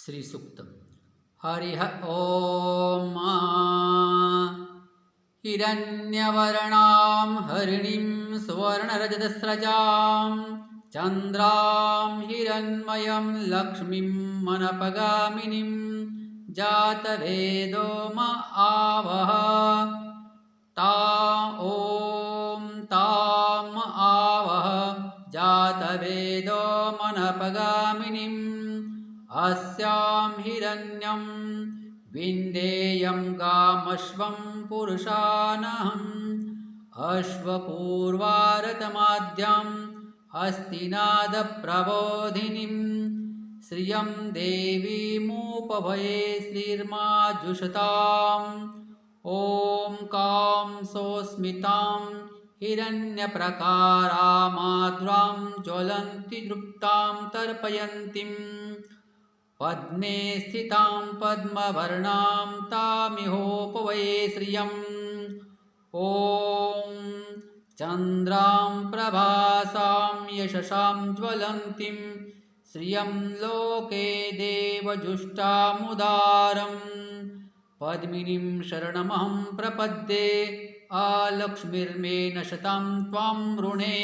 श्रीसूक्तम् हरिः ॐ हिरण्यवर्णां हरिणीं सुवर्णरजतस्रजां चन्द्रां हिरण्मयं लक्ष्मीं मनपगामिनीं जातवेदो म आवह ताम आवह जातवेदो मनपगामिनीम् अस्यां हिरण्यं विन्देयं गामश्वं पुरुषानहम् अश्वपूर्वारतमाद्यम् हस्तिनादप्रबोधिनीं श्रियं देवीमुपभये श्रीर्माजुषताम् ॐ कां सोऽस्मितां हिरण्यप्रकारामाद्रां ज्वलन्ति दृप्तां तर्पयन्तीं पद्मे स्थितां पद्मवर्णां तामिहोपवये श्रियम् ॐ चन्द्रां प्रभासां यशसां ज्वलन्तीं श्रियं लोके देवजुष्टामुदारम् पद्मिनीं शरणमहं प्रपद्ये आलक्ष्मीर्मे न शतां त्वां ऋणे